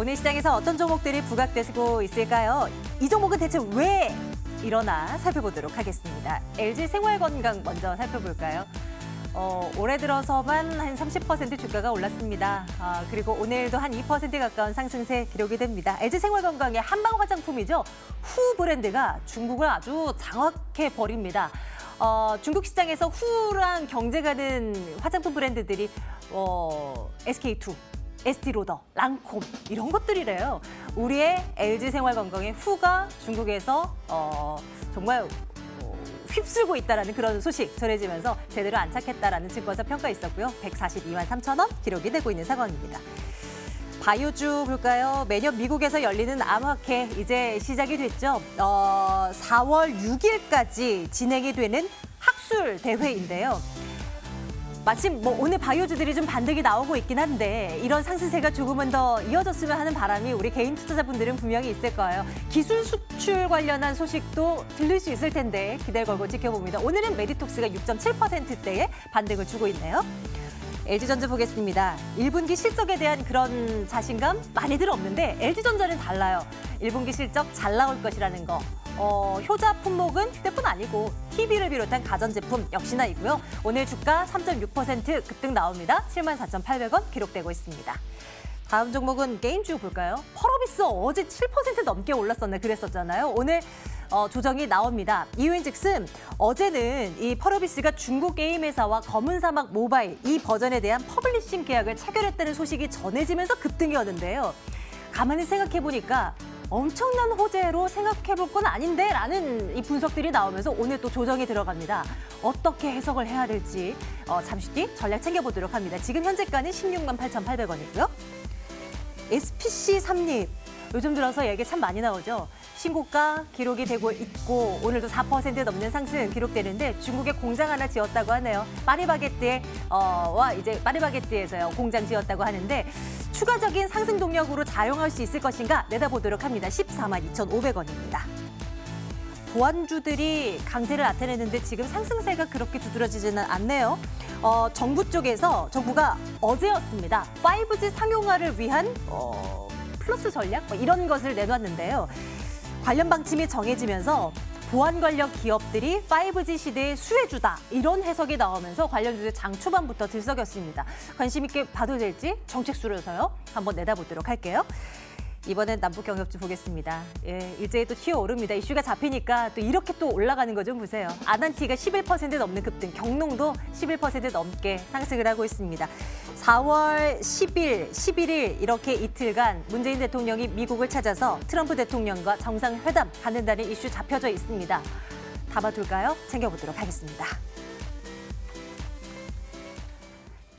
오늘 시장에서 어떤 종목들이 부각되고 있을까요? 이 종목은 대체 왜 일어나 살펴보도록 하겠습니다. LG생활건강 먼저 살펴볼까요? 올해 들어서만 한 30% 주가가 올랐습니다. 그리고 오늘도 한 2% 가까운 상승세 기록이 됩니다. LG생활건강의 한방 화장품이죠. 후 브랜드가 중국을 아주 장악해 버립니다. 중국 시장에서 후랑 경쟁하는 화장품 브랜드들이 SK2, 에스티로더, 랑콤 이런 것들이래요. 우리의 LG생활건강의 후가 중국에서 정말 휩쓸고 있다는 그런 소식 전해지면서 제대로 안착했다라는 증권사 평가 있었고요. 142만 3천 원 기록이 되고 있는 상황입니다. 바이오주 볼까요? 매년 미국에서 열리는 암학회 이제 시작이 됐죠. 4월 6일까지 진행이 되는 학술 대회인데요. 마침 오늘 바이오주들이 좀 반등이 나오고 있긴 한데 이런 상승세가 조금은 더 이어졌으면 하는 바람이 우리 개인 투자자분들은 분명히 있을 거예요. 기술 수출 관련한 소식도 들릴 수 있을 텐데 기대를 걸고 지켜봅니다. 오늘은 메디톡스가 6.7%대의 반등을 주고 있네요. LG전자 보겠습니다. 1분기 실적에 대한 그런 자신감 많이들 없는데 LG전자는 달라요. 1분기 실적 잘 나올 것이라는 거. 효자 품목은 휴대폰 아니고 TV를 비롯한 가전제품 역시나 있고요. 오늘 주가 3.6% 급등 나옵니다. 74,800원 기록되고 있습니다. 다음 종목은 게임주 볼까요? 펄어비스 어제 7% 넘게 올랐었네 그랬었잖아요. 오늘 조정이 나옵니다. 이유인즉슨 어제는 이 펄어비스가 중국 게임 회사와 검은 사막 모바일 이 버전에 대한 퍼블리싱 계약을 체결했다는 소식이 전해지면서 급등이었는데요. 가만히 생각해보니까 엄청난 호재로 생각해볼 건 아닌데 라는 이 분석들이 나오면서 오늘 또 조정이 들어갑니다. 어떻게 해석을 해야 될지 잠시 뒤 전략 챙겨보도록 합니다. 지금 현재가는 16만 8,800원이고요. SPC 삼립 요즘 들어서 얘기 참 많이 나오죠. 신고가 기록이 되고 있고 오늘도 4% 넘는 상승 기록되는데 중국에 공장 하나 지었다고 하네요. 파리바게뜨와 이제 파리바게뜨에서요 공장 지었다고 하는데 추가적인 상승 동력으로 작용할 수 있을 것인가 내다보도록 합니다. 14만 2,500원입니다. 보안주들이 강세를 나타내는데 지금 상승세가 그렇게 두드러지지는 않네요. 정부가 어제였습니다. 5G 상용화를 위한 플러스 전략 이런 것을 내놨는데요. 관련 방침이 정해지면서 보안 관련 기업들이 5G 시대의 수혜주다 이런 해석이 나오면서 관련주들 장 초반부터 들썩였습니다. 관심 있게 봐도 될지 정책수로서요 한번 내다보도록 할게요. 이번엔 남북경협주 보겠습니다. 일제히 또 튀어오릅니다. 이슈가 잡히니까 또 이렇게 또 올라가는 거 좀 보세요. 아난티가 11% 넘는 급등, 경농도 11% 넘게 상승을 하고 있습니다. 4월 10일, 11일 이렇게 이틀간 문재인 대통령이 미국을 찾아서 트럼프 대통령과 정상회담 갖는다는 이슈 잡혀져 있습니다. 담아둘까요? 챙겨보도록 하겠습니다.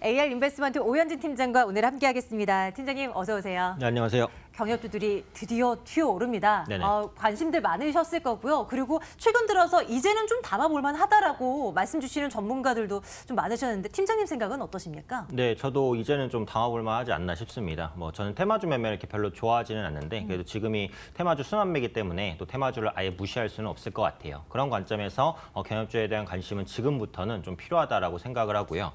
AR 인베스트먼트 오현진 팀장과 오늘 함께하겠습니다. 팀장님 어서 오세요. 네, 안녕하세요. 경협주들이 드디어 튀어오릅니다. 네네. 관심들 많으셨을 거고요. 그리고 최근 들어서 이제는 좀 담아볼만 하다라고 말씀 주시는 전문가들도 좀 많으셨는데 팀장님 생각은 어떠십니까? 네, 저도 이제는 좀 담아볼만 하지 않나 싶습니다. 저는 테마주 매매를 이렇게 별로 좋아하지는 않는데 그래도 지금이 테마주 순환매이기 때문에 또 테마주를 아예 무시할 수는 없을 것 같아요. 그런 관점에서 경협주에 대한 관심은 지금부터는 좀 필요하다라고 생각을 하고요.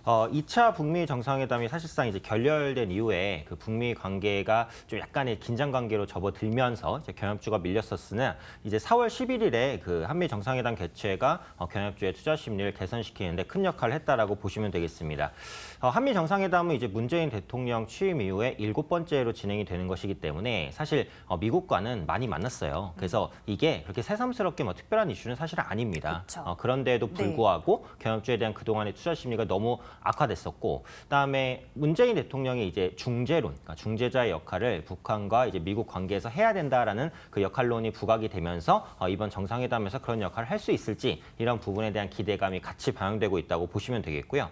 2차 북미 정상회담이 사실상 이제 결렬된 이후에 그 북미 관계가 좀 약간의 긴장 관계로 접어들면서 이제 경협주가 밀렸었으나 이제 4월 11일에 그 한미 정상회담 개최가 경협주의 투자 심리를 개선시키는데 큰 역할을 했다라고 보시면 되겠습니다. 한미 정상회담은 이제 문재인 대통령 취임 이후에 7번째로 진행이 되는 것이기 때문에 사실 미국과는 많이 만났어요. 그래서 이게 그렇게 새삼스럽게 특별한 이슈는 사실 아닙니다. 그렇죠. 그런데도 불구하고 경협주에 대한 그동안의 투자 심리가 너무 악화됐었고, 그다음에 문재인 대통령이 이제 중재론, 그러니까 중재자의 역할을 북한과 이제 미국 관계에서 해야 된다라는 그 역할론이 부각이 되면서 이번 정상회담에서 그런 역할을 할 수 있을지 이런 부분에 대한 기대감이 같이 반영되고 있다고 보시면 되겠고요.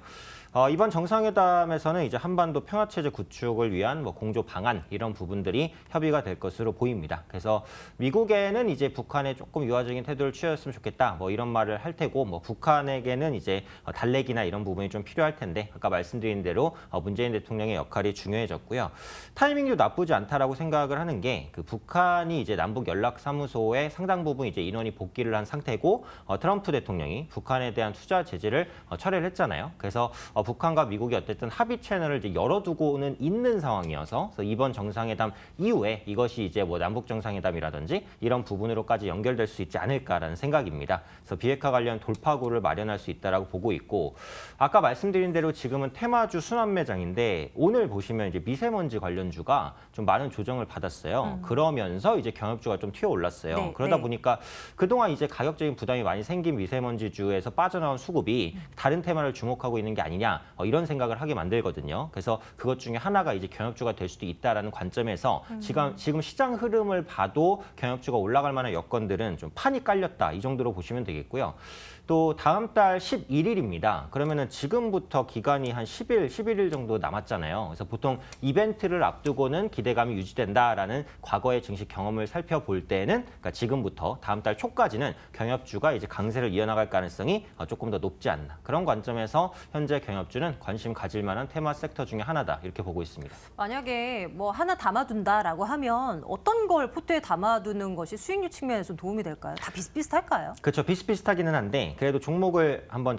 이번 정상회담에서는 이제 한반도 평화체제 구축을 위한 공조 방안 이런 부분들이 협의가 될 것으로 보입니다. 그래서 미국에는 이제 북한에 조금 유화적인 태도를 취했으면 좋겠다 이런 말을 할 테고 북한에게는 이제 달래기나 이런 부분이 좀 필요할 텐데 아까 말씀드린 대로 문재인 대통령의 역할이 중요해졌고요. 타이밍도 나쁘지 않다라고 생각을 하는 게 그 북한이 이제 남북 연락사무소에 상당 부분 이제 인원이 복귀를 한 상태고 트럼프 대통령이 북한에 대한 투자 제재를 철회를 했잖아요. 그래서 북한과 미국이 어쨌든 합의 채널을 이제 열어두고는 있는 상황이어서 그래서 이번 정상회담 이후에 이것이 이제 뭐 남북 정상회담이라든지 이런 부분으로까지 연결될 수 있지 않을까라는 생각입니다. 그래서 비핵화 관련 돌파구를 마련할 수 있다라고 보고 있고 아까 말씀드린 대로 지금은 테마주 순환매장인데 오늘 보시면 이제 미세먼지 관련주가 좀 많은 조정을 받았어요. 그러면서 이제 경협주가 좀 튀어 올랐어요. 네, 그러다 네. 보니까 그동안 이제 가격적인 부담이 많이 생긴 미세먼지주에서 빠져나온 수급이 다른 테마를 주목하고 있는 게 아니냐 이런 생각을 하게 만들거든요. 그래서 그것 중에 하나가 이제 경협주가 될 수도 있다라는 관점에서 지금 시장 흐름을 봐도 경협주가 올라갈 만한 여건들은 좀 판이 깔렸다 이 정도로 보시면 되겠고요. 또 다음 달 11일입니다. 그러면은 지금부터 기간이 한 10일, 11일 정도 남았잖아요. 그래서 보통 이벤트를 앞두고는 기대감이 유지된다라는 과거의 증시 경험을 살펴볼 때는 그러니까 지금부터 다음 달 초까지는 경협주가 이제 강세를 이어나갈 가능성이 조금 더 높지 않나. 그런 관점에서 현재 경협주는 관심 가질 만한 테마 섹터 중에 하나다. 이렇게 보고 있습니다. 만약에 뭐 하나 담아둔다라고 하면 어떤 걸 포트에 담아두는 것이 수익률 측면에서 도움이 될까요? 다 비슷비슷할까요? 그렇죠. 비슷비슷하기는 한데 그래도 종목을 한번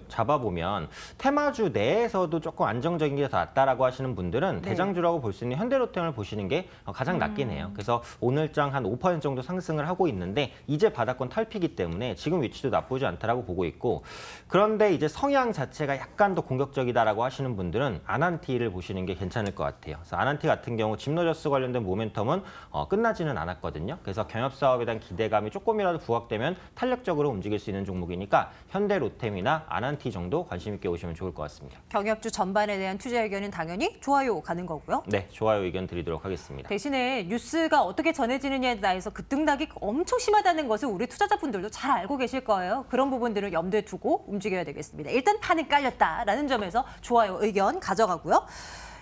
잡아보면 테마주 내에서도 조금 안정적인 게 더 낫다라고 하시는 분들은 네. 대장주라고 볼 수 있는 현대로템을 보시는 게 가장 낫긴 해요. 그래서 오늘장 한 5% 정도 상승을 하고 있는데 이제 바닥권 탈피기 때문에 지금 위치도 나쁘지 않다라고 보고 있고 그런데 이제 성향 자체가 약간 더 공격적이다라고 하시는 분들은 아난티를 보시는 게 괜찮을 것 같아요. 그래서 아난티 같은 경우 집노저스 관련된 모멘텀은 끝나지는 않았거든요. 그래서 경협사업에 대한 기대감이 조금이라도 부각되면 탄력적으로 움직일 수 있는 종목이니까 현대로템이나 아난티 정도 관심 있게 보시면 좋을 것 같습니다. 경협주 전반에 대한 투자 의견은 당연히 좋아요 가는 거고요. 네, 좋아요 의견 드리도록 하겠습니다. 대신에 뉴스가 어떻게 전해지느냐에 따라서 급등락이 엄청 심하다는 것을 우리 투자자분들도 잘 알고 계실 거예요. 그런 부분들을 염두에 두고 움직여야 되겠습니다. 일단 판이 깔렸다라는 점에서 좋아요 의견 가져가고요.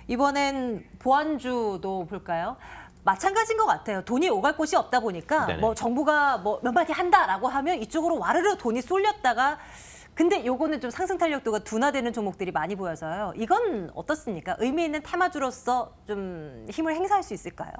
이번엔 보안주도 볼까요? 마찬가지인 것 같아요. 돈이 오갈 곳이 없다 보니까 네네. 뭐 정부가 뭐 몇 마디 한다라고 하면 이쪽으로 와르르 돈이 쏠렸다가 근데 요거는 좀 상승 탄력도가 둔화되는 종목들이 많이 보여서요. 이건 어떻습니까? 의미 있는 테마주로서 좀 힘을 행사할 수 있을까요?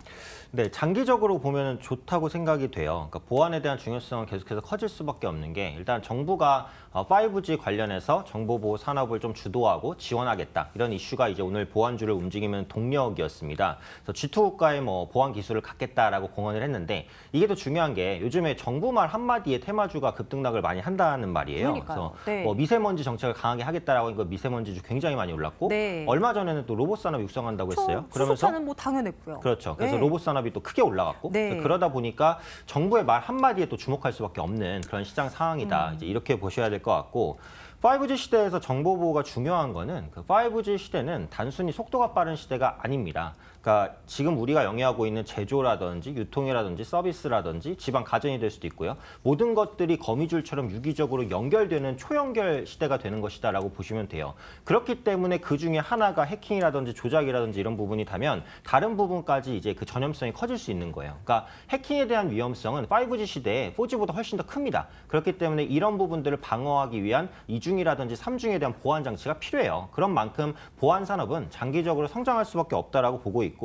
네, 장기적으로 보면 좋다고 생각이 돼요. 그러니까 보안에 대한 중요성은 계속해서 커질 수밖에 없는 게 일단 정부가 5G 관련해서 정보보호 산업을 좀 주도하고 지원하겠다. 이런 이슈가 이제 오늘 보안주를 움직이는 동력이었습니다. 그래서 G2국가의 뭐 보안 기술을 갖겠다라고 공언을 했는데 이게 더 중요한 게 요즘에 정부 말 한마디에 테마주가 급등락을 많이 한다는 말이에요. 그러니까요. 그래서 네. 뭐 미세먼지 정책을 강하게 하겠다라고 하니까 미세먼지주 굉장히 많이 올랐고 네. 얼마 전에는 또 로봇 산업 육성한다고 했어요. 수소차는 뭐 당연했고요. 그렇죠. 그래서 네. 로봇 산업이 또 크게 올라갔고 네. 그러다 보니까 정부의 말 한마디에 또 주목할 수밖에 없는 그런 시장 상황이다. 이제 이렇게 보셔야 될 것 같고 5G 시대에서 정보 보호가 중요한 거는 그 5G 시대는 단순히 속도가 빠른 시대가 아닙니다. 그러니까 지금 우리가 영위하고 있는 제조라든지 유통이라든지 서비스라든지 집안 가전이 될 수도 있고요. 모든 것들이 거미줄처럼 유기적으로 연결되는 초연결 시대가 되는 것이다라고 보시면 돼요. 그렇기 때문에 그 중에 하나가 해킹이라든지 조작이라든지 이런 부분이 다면 다른 부분까지 이제 그 전염성이 커질 수 있는 거예요. 그러니까 해킹에 대한 위험성은 5G 시대에 4G보다 훨씬 더 큽니다. 그렇기 때문에 이런 부분들을 방어하기 위한 이중이라든지 3중에 대한 보안 장치가 필요해요. 그런 만큼 보안 산업은 장기적으로 성장할 수밖에 없다라고 보고 있고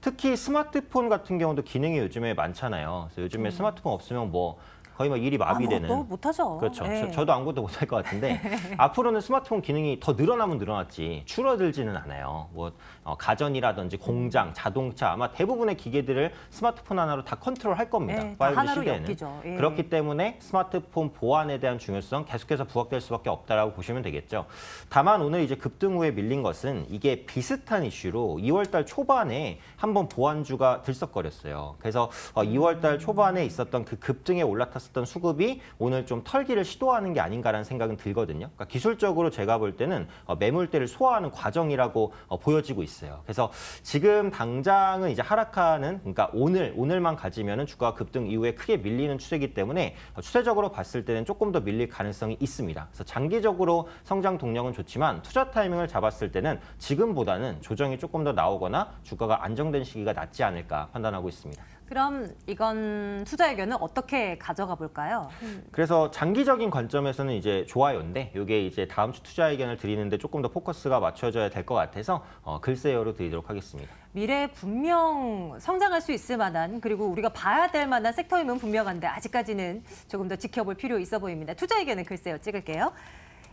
특히 스마트폰 같은 경우도 기능이 요즘에 많잖아요. 그래서 요즘에 스마트폰 없으면 뭐 거의 막 일이 마비되는. 아무것도 못하죠. 그렇죠. 네. 저도 아무것도 못할 것 같은데 앞으로는 스마트폰 기능이 더 늘어나면 늘어났지 줄어들지는 않아요. 뭐 가전이라든지 공장, 자동차 아마 대부분의 기계들을 스마트폰 하나로 다 컨트롤할 겁니다. 네, 다 5G 하나로 시대에는. 엮이죠. 예. 그렇기 때문에 스마트폰 보안에 대한 중요성 계속해서 부각될 수밖에 없다라고 보시면 되겠죠. 다만 오늘 이제 급등 후에 밀린 것은 이게 비슷한 이슈로 2월달 초반에 한번 보안주가 들썩거렸어요. 그래서 2월달 초반에 있었던 그 급등에 올라탔었던 수급이 오늘 좀 털기를 시도하는 게 아닌가라는 생각은 들거든요. 그러니까 기술적으로 제가 볼 때는 매물대를 소화하는 과정이라고 보여지고 있어요. 그래서 지금 당장은 이제 하락하는 그러니까 오늘만 가지면은 주가 급등 이후에 크게 밀리는 추세이기 때문에 추세적으로 봤을 때는 조금 더 밀릴 가능성이 있습니다. 그래서 장기적으로 성장 동력은 좋지만 투자 타이밍을 잡았을 때는 지금보다는 조정이 조금 더 나오거나 주가가 안정된 시기가 낫지 않을까 판단하고 있습니다. 그럼 이건 투자 의견은 어떻게 가져가 볼까요? 그래서 장기적인 관점에서는 이제 좋아요인데 이게 이제 다음 주 투자 의견을 드리는데 조금 더 포커스가 맞춰져야 될 것 같아서 글쎄요로 드리도록 하겠습니다. 미래에 분명 성장할 수 있을 만한 그리고 우리가 봐야 될 만한 섹터임은 분명한데 아직까지는 조금 더 지켜볼 필요 있어 보입니다. 투자 의견은 글쎄요 찍을게요.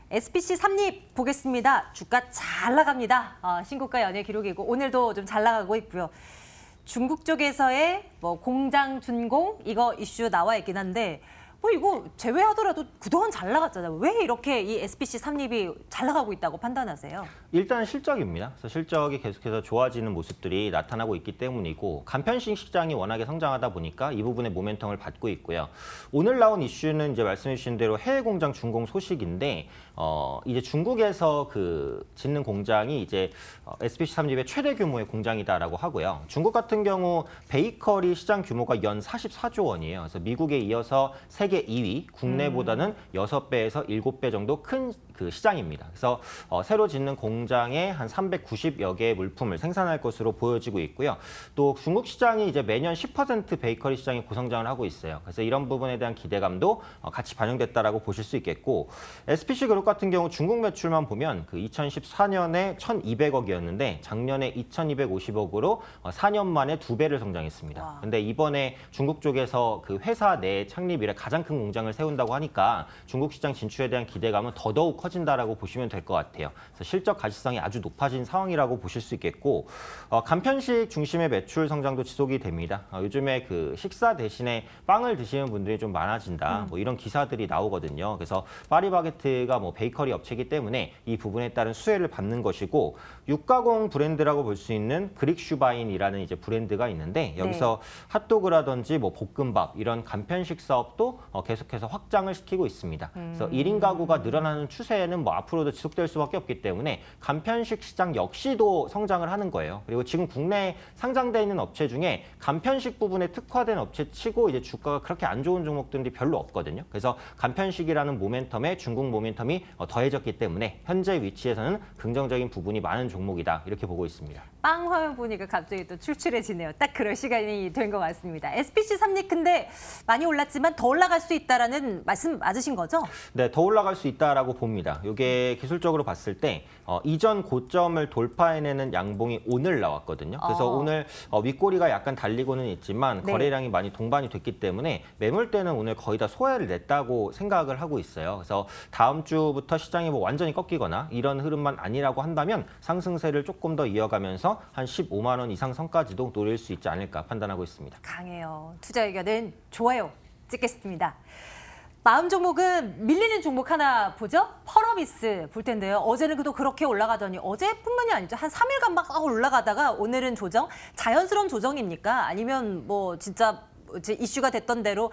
SPC 삼립 보겠습니다. 주가 잘 나갑니다. 신고가 연일 기록이고 오늘도 좀 잘 나가고 있고요. 중국 쪽에서의 뭐 공장 준공 이거 이슈 나와 있긴 한데 이거 제외하더라도 그동안 잘 나갔잖아요. 왜 이렇게 이 SPC 삼립이 잘 나가고 있다고 판단하세요? 일단 실적입니다. 그래서 실적이 계속해서 좋아지는 모습들이 나타나고 있기 때문이고 간편식 시장이 워낙에 성장하다 보니까 이 부분의 모멘텀을 받고 있고요. 오늘 나온 이슈는 이제 말씀해 주신 대로 해외 공장 준공 소식인데 이제 중국에서 그 짓는 공장이 이제 SPC 삼립의 최대 규모의 공장이다라고 하고요. 중국 같은 경우 베이커리 시장 규모가 연 44조 원이에요. 그래서 미국에 이어서 세계 2위, 국내보다는 6배에서 7배 정도 큰 그 시장입니다. 그래서 새로 짓는 공장에 한 390여 개의 물품을 생산할 것으로 보여지고 있고요. 또 중국 시장이 이제 매년 10% 베이커리 시장이 고성장을 하고 있어요. 그래서 이런 부분에 대한 기대감도 같이 반영됐다라고 보실 수 있겠고 SPC 그룹 같은 경우 중국 매출만 보면 그 2014년에 1,200억이었는데 작년에 2,250억으로 4년 만에 2배를 성장했습니다. 근데 이번에 중국 쪽에서 그 회사 내 창립 이래 가장 큰 공장을 세운다고 하니까 중국 시장 진출에 대한 기대감은 더더욱 커진다라고 보시면 될 것 같아요. 그래서 실적 가시성이 아주 높아진 상황이라고 보실 수 있겠고 간편식 중심의 매출 성장도 지속이 됩니다. 요즘에 그 식사 대신에 빵을 드시는 분들이 좀 많아진다. 뭐 이런 기사들이 나오거든요. 그래서 파리바게트가 뭐 베이커리 업체이기 때문에 이 부분에 따른 수혜를 받는 것이고 육가공 브랜드라고 볼 수 있는 그릭슈바인이라는 이제 브랜드가 있는데 여기서 핫도그라든지 뭐 볶음밥 이런 간편식 사업도 계속해서 확장을 시키고 있습니다. 그래서 1인 가구가 늘어나는 추세는 뭐 앞으로도 지속될 수밖에 없기 때문에 간편식 시장 역시도 성장을 하는 거예요. 그리고 지금 국내에 상장돼 있는 업체 중에 간편식 부분에 특화된 업체 치고 이제 주가가 그렇게 안 좋은 종목들이 별로 없거든요. 그래서 간편식이라는 모멘텀에 중국 모멘텀이 더해졌기 때문에 현재 위치에서는 긍정적인 부분이 많은 종목이다 이렇게 보고 있습니다. 빵 화면 보니까 갑자기 또 출출해지네요. 딱 그럴 시간이 된 것 같습니다. SPC 삼립 근데 많이 올랐지만 더 올라갈 수 있다라는 말씀 맞으신 거죠? 네, 더 올라갈 수 있다라고 봅니다. 이게 기술적으로 봤을 때 이전 고점을 돌파해내는 양봉이 오늘 나왔거든요. 그래서 오늘 윗꼬리가 약간 달리고는 있지만 거래량이 많이 동반이 됐기 때문에 매물대는 오늘 거의 다 소화를 냈다고 생각을 하고 있어요. 그래서 다음 주부터 시장이 뭐 완전히 꺾이거나 이런 흐름만 아니라고 한다면 상승세를 조금 더 이어가면서 한 15만 원 이상 선까지도 노릴 수 있지 않을까 판단하고 있습니다. 강해요. 투자 의견은 좋아요. 찍겠습니다. 다음 종목은 밀리는 종목 하나 보죠? 펄어비스 볼 텐데요. 어제는 또 그렇게 올라가더니 어제뿐만이 아니죠. 한 3일간 막 올라가다가 오늘은 조정? 자연스러운 조정입니까? 아니면 뭐 진짜 이슈가 됐던 대로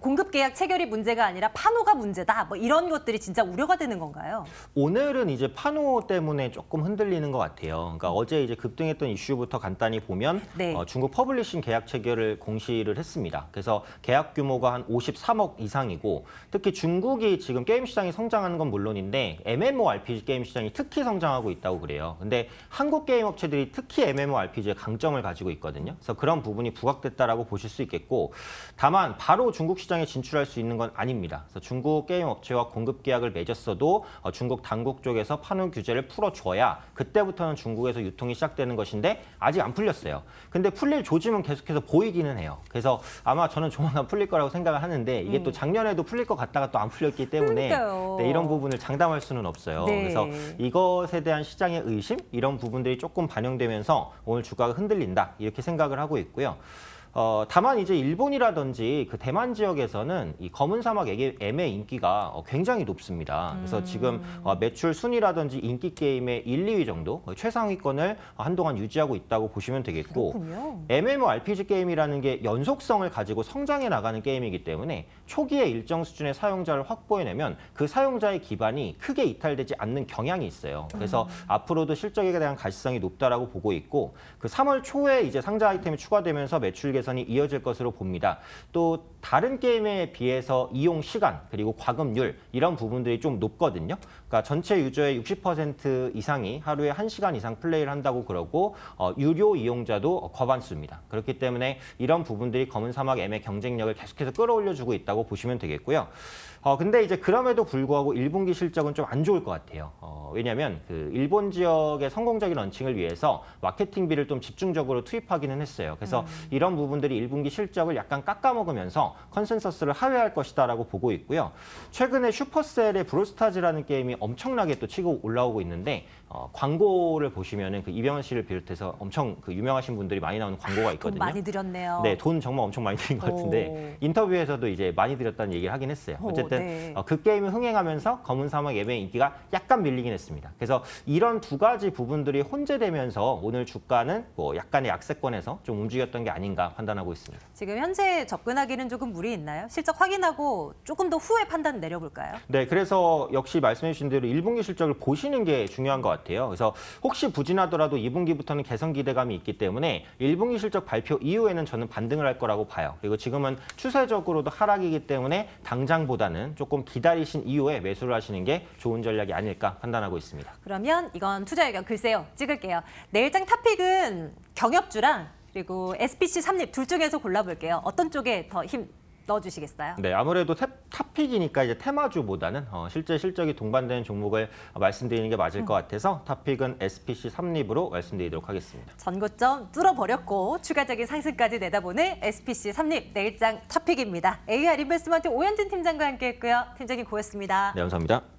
공급 계약 체결이 문제가 아니라 판호가 문제다. 뭐 이런 것들이 진짜 우려가 되는 건가요? 오늘은 이제 판호 때문에 조금 흔들리는 것 같아요. 그러니까 어제 이제 급등했던 이슈부터 간단히 보면 중국 퍼블리싱 계약 체결을 공시를 했습니다. 그래서 계약 규모가 한 53억 이상이고 특히 중국이 지금 게임 시장이 성장하는 건 물론인데 MMORPG 게임 시장이 특히 성장하고 있다고 그래요. 근데 한국 게임 업체들이 특히 MMORPG에 강점을 가지고 있거든요. 그래서 그런 부분이 부각됐다라고 보실 수 있겠고 다만 바로 중국 시장에 진출할 수 있는 건 아닙니다. 그래서 중국 게임 업체와 공급 계약을 맺었어도 중국 당국 쪽에서 판호 규제를 풀어줘야 그때부터는 중국에서 유통이 시작되는 것인데 아직 안 풀렸어요. 근데 풀릴 조짐은 계속해서 보이기는 해요. 그래서 아마 저는 조만간 풀릴 거라고 생각을 하는데 이게 또 작년에도 풀릴 것 같다가 또 안 풀렸기 때문에 이런 부분을 장담할 수는 없어요. 그래서 이것에 대한 시장의 의심 이런 부분들이 조금 반영되면서 오늘 주가가 흔들린다 이렇게 생각을 하고 있고요. 다만 이제 일본이라든지 그 대만 지역에서는 이 검은 사막 M의 인기가 굉장히 높습니다. 그래서 지금 매출 순위라든지 인기 게임의 1, 2위 정도 최상위권을 한동안 유지하고 있다고 보시면 되겠고 MMORPG 게임이라는 게 연속성을 가지고 성장해 나가는 게임이기 때문에 초기에 일정 수준의 사용자를 확보해내면 그 사용자의 기반이 크게 이탈되지 않는 경향이 있어요. 그래서 앞으로도 실적에 대한 가시성이 높다라고 보고 있고 그 3월 초에 이제 상자 아이템이 추가되면서 매출 개선이 이어질 것으로 봅니다. 또 다른 게임에 비해서 이용 시간 그리고 과금률 이런 부분들이 좀 높거든요. 그러니까 전체 유저의 60% 이상이 하루에 1시간 이상 플레이를 한다고 그러고 유료 이용자도 과반수입니다. 그렇기 때문에 이런 부분들이 검은 사막 M의 경쟁력을 계속해서 끌어올려주고 있다고 보시면 되겠고요. 근데 이제 그럼에도 불구하고 1분기 실적은 좀 안 좋을 것 같아요. 왜냐하면 그 일본 지역의 성공적인 런칭을 위해서 마케팅비를 좀 집중적으로 투입하기는 했어요. 그래서 이런 부분 부분들이 1분기 실적을 약간 깎아먹으면서 컨센서스를 하회할 것이다라고 보고 있고요. 최근에 슈퍼셀의 브롤스타즈라는 게임이 엄청나게 또 치고 올라오고 있는데 광고를 보시면은 그 이병헌 씨를 비롯해서 엄청 그 유명하신 분들이 많이 나오는 광고가 돈 있거든요. 많이 들였네요. 네, 돈 정말 엄청 많이 들인 것 같은데 인터뷰에서도 이제 많이 들였다는 얘기를 하긴 했어요. 어쨌든 네. 그 게임을 흥행하면서 검은 사막 예매의 인기가 약간 밀리긴 했습니다. 그래서 이런 두 가지 부분들이 혼재되면서 오늘 주가는 뭐 약간의 약세권에서 좀 움직였던 게 아닌가 판단하고 있습니다. 지금 현재 접근하기는 조금 무리 있나요? 실적 확인하고 조금 더 후에 판단 내려볼까요? 네, 그래서 역시 말씀해 주신 대로 1분기 실적을 보시는 게 중요한 것 같아요. 그래서 혹시 부진하더라도 2분기부터는 개선 기대감이 있기 때문에 1분기 실적 발표 이후에는 저는 반등을 할 거라고 봐요. 그리고 지금은 추세적으로도 하락이기 때문에 당장보다는 조금 기다리신 이후에 매수를 하시는 게 좋은 전략이 아닐까 판단하고 있습니다. 그러면 이건 투자 의견 글쎄요. 찍을게요. 내일장 탑픽은 경협주랑 그리고 SPC 삼립 둘 중에서 골라볼게요. 어떤 쪽에 더 힘 넣어주시겠어요? 네, 아무래도 탑픽이니까 이제 테마주보다는 실제 실적이 동반되는 종목을 말씀드리는 게 맞을 것 같아서 탑픽은 SPC 삼립으로 말씀드리도록 하겠습니다. 전고점 뚫어버렸고 추가적인 상승까지 내다보는 SPC 삼립 내일장 탑픽입니다. AR 인베스트먼트 오현진 팀장과 함께했고요. 팀장님 고맙습니다. 네, 감사합니다.